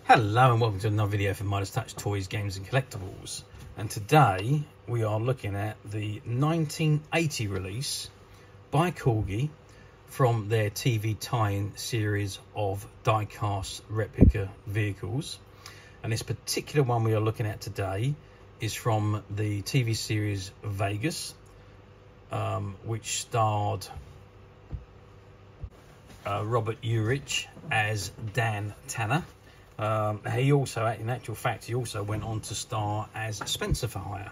Hello and welcome to another video from Midas Touch Toys, Games and Collectibles. And today we are looking at the 1980 release by Corgi from their TV tie-in series of die-cast replica vehicles. And this particular one we are looking at today is from the TV series Vegas, which starred Robert Urich as Dan Tanna. He also, in actual fact, he also went on to star as Spencer for Hire.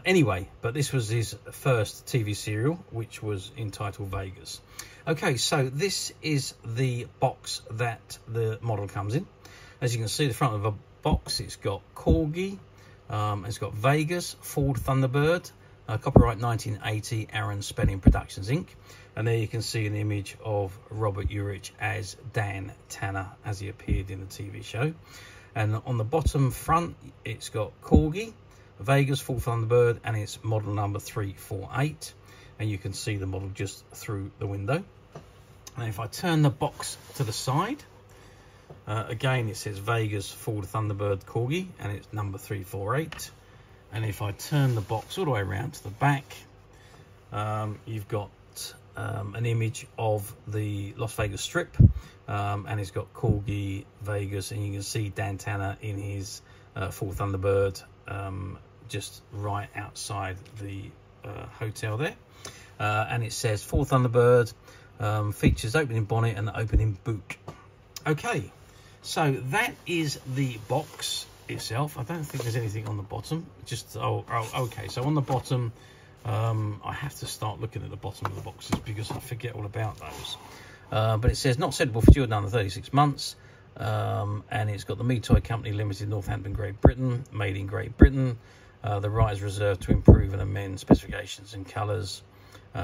Anyway, but this was his first TV serial, which was entitled Vegas. Okay, so this is the box that the model comes in. As you can see, the front of the box, it's got Corgi, it's got Vegas, Ford Thunderbird, copyright 1980, Aaron Spelling Productions Inc. And there you can see an image of Robert Urich as Dan Tanna as he appeared in the TV show. And on the bottom front, it's got Corgi, Vegas, Ford Thunderbird, and it's model number 348. And you can see the model just through the window. And if I turn the box to the side, again it says Vegas, Ford Thunderbird, Corgi, and it's number 348. And if I turn the box all the way around to the back, you've got an image of the Las Vegas Strip, and it's got Corgi, Vegas, and you can see Dan Tanna in his Ford Thunderbird just right outside the hotel there. And it says Ford Thunderbird features opening bonnet and the opening boot. Okay, so that is the box itself. I don't think there's anything on the bottom. Just okay, so on the bottom, I have to start looking at the bottom of the boxes because I forget all about those. But it says not suitable for children under 36 months, and it's got the Me Toy Company Limited, Northampton, Great Britain, made in Great Britain. The right is reserved to improve and amend specifications and colours.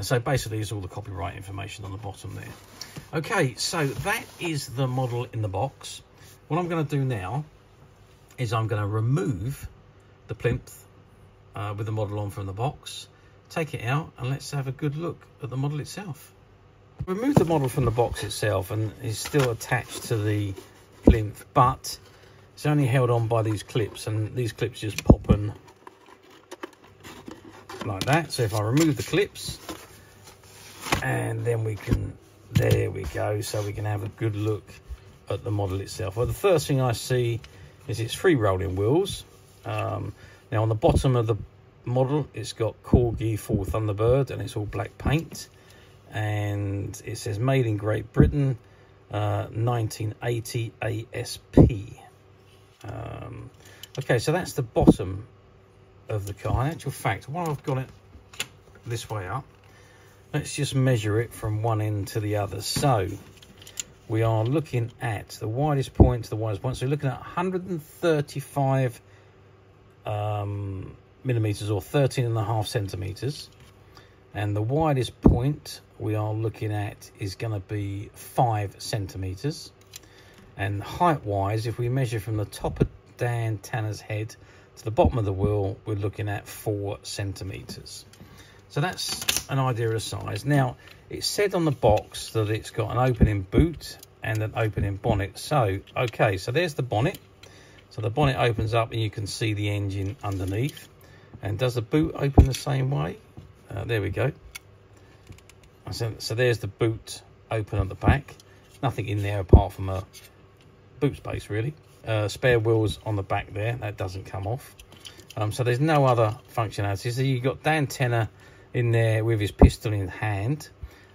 So basically it's all the copyright information on the bottom there. Okay, so that is the model in the box. What I'm going to do now is I'm going to remove the plinth with the model on from the box, take it out, and let's have a good look at the model itself. Remove the model from the box itself, and it's still attached to the plinth, but it's only held on by these clips, and these clips just pop in like that. So if I remove the clips, and then we can, there we go, so we can have a good look at the model itself. Well, the first thing I see is its free rolling wheels. Now on the bottom of the model, it's got Corgi Ford Thunderbird, and it's all black paint, and it says made in Great Britain, 1980 ASP. Okay, so that's the bottom of the car. In actual fact, while I've got it this way up, let's just measure it from one end to the other. So we are looking at the widest point to the widest point. So we're looking at 135 millimeters, or 13.5 centimeters, and the widest point we are looking at is going to be 5 centimeters. And height wise, if we measure from the top of Dan Tanna's head to the bottom of the wheel, we're looking at 4 centimeters. So that's an idea of the size. Now, it said on the box that it's got an opening boot and an opening bonnet. So, okay, so there's the bonnet. So the bonnet opens up and you can see the engine underneath. And does the boot open the same way? There we go. So there's the boot open at the back. Nothing in there apart from a boot space, really. Spare wheels on the back there. That doesn't come off. So there's no other functionality. So you've got Dan Tanna in there with his pistol in hand.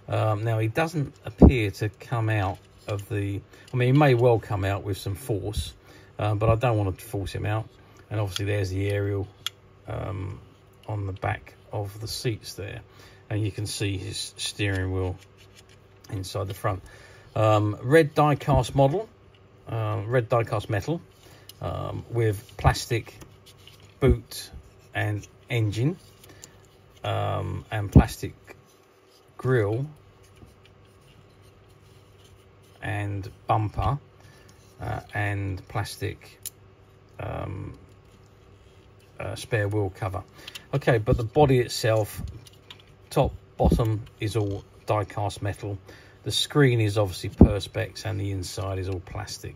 Now he doesn't appear to come out of the, I mean, he may well come out with some force, but I don't want to force him out. And obviously there's the aerial on the back of the seats there, and you can see his steering wheel inside the front. Red die-cast model, red die-cast metal, with plastic boot and engine, and plastic grille and bumper, and plastic spare wheel cover. Okay, but the body itself, top, bottom, is all die-cast metal. The screen is obviously perspex, and the inside is all plastic.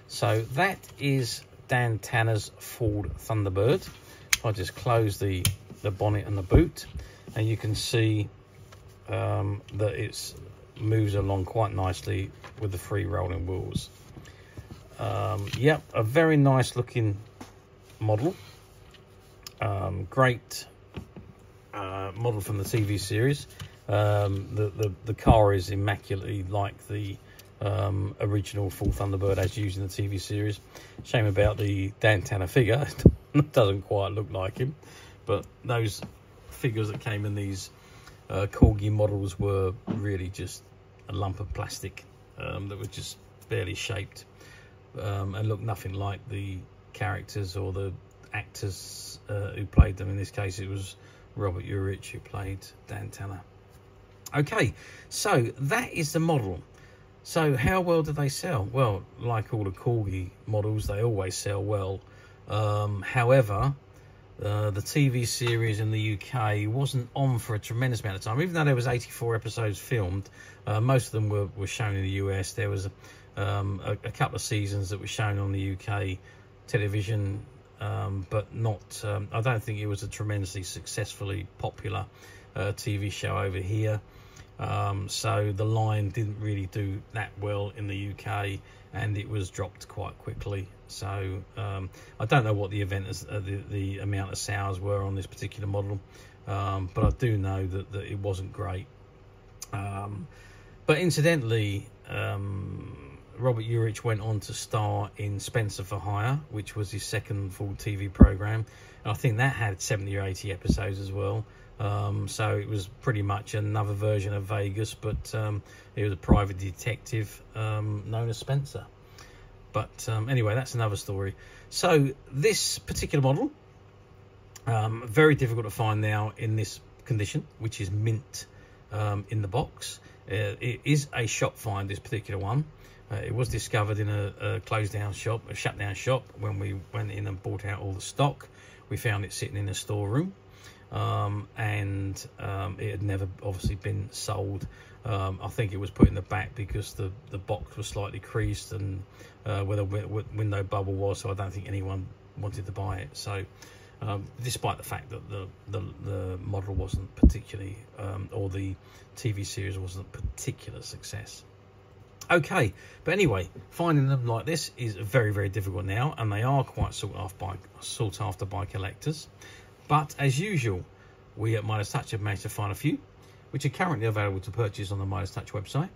So that is Dan Tanna's Ford Thunderbird. I just close the bonnet and the boot, and you can see that it moves along quite nicely with the free rolling wheels. Yep, a very nice looking model. Great model from the TV series. The car is immaculately like the original Ford Thunderbird as used in the TV series. Shame about the Dan Tanna figure. It doesn't quite look like him, but those figures that came in these Corgi models were really just a lump of plastic that was just barely shaped and looked nothing like the characters or the actors who played them. In this case, it was Robert Urich who played Dan Tanna. Okay, so that is the model. So how well do they sell? Well, like all the Corgi models, they always sell well. However, the TV series in the UK wasn't on for a tremendous amount of time. Even though there was 84 episodes filmed, most of them were shown in the US. There was a couple of seasons that were shown on the UK television, but not. I don't think it was a tremendously successfully popular TV show over here. So the line didn't really do that well in the UK, and it was dropped quite quickly. So I don't know what the the amount of sales were on this particular model, but I do know that it wasn't great. But incidentally, Robert Urich went on to star in Spencer for Hire, which was his second full TV program, and I think that had 70 or 80 episodes as well. So it was pretty much another version of Vegas, but it was a private detective known as Spencer. But anyway, that's another story. So this particular model, very difficult to find now in this condition, which is mint in the box. It is a shop find, this particular one. It was discovered in a closed down shop, a shut down shop. When we went in and bought out all the stock, we found it sitting in a storeroom. And it had never obviously been sold. I think it was put in the back because the box was slightly creased and where the window bubble was, so I don't think anyone wanted to buy it. So despite the fact that the model wasn't particularly or the TV series wasn't a particular success. Okay, but anyway, finding them like this is very, very difficult now, and they are quite sought after by collectors. But as usual, we at Midas Touch have managed to find a few, which are currently available to purchase on the Midas Touch website,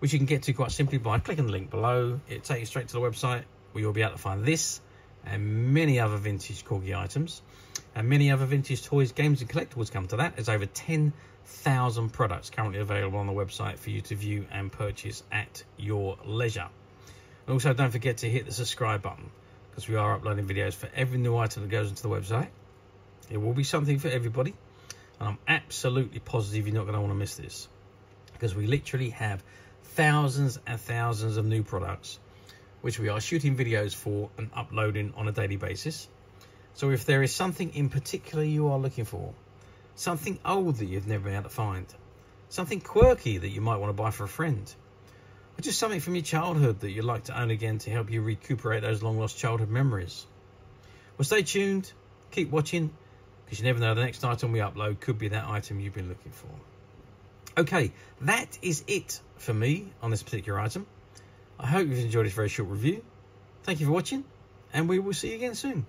which you can get to quite simply by clicking the link below. It'll take you straight to the website, where you'll be able to find this and many other vintage Corgi items, and many other vintage toys, games and collectibles come to that. There's over 10,000 products currently available on the website for you to view and purchase at your leisure. And also, don't forget to hit the subscribe button, because we are uploading videos for every new item that goes into the website. It will be something for everybody, and I'm absolutely positive you're not going to want to miss this, because we literally have thousands and thousands of new products which we are shooting videos for and uploading on a daily basis. So if there is something in particular you are looking for, something old that you've never been able to find, something quirky that you might want to buy for a friend, or just something from your childhood that you'd like to own again to help you recuperate those long lost childhood memories, well, stay tuned, keep watching, because you never know, the next item we upload could be that item you've been looking for. Okay, that is it for me on this particular item. I hope you've enjoyed this very short review. Thank you for watching, and we will see you again soon.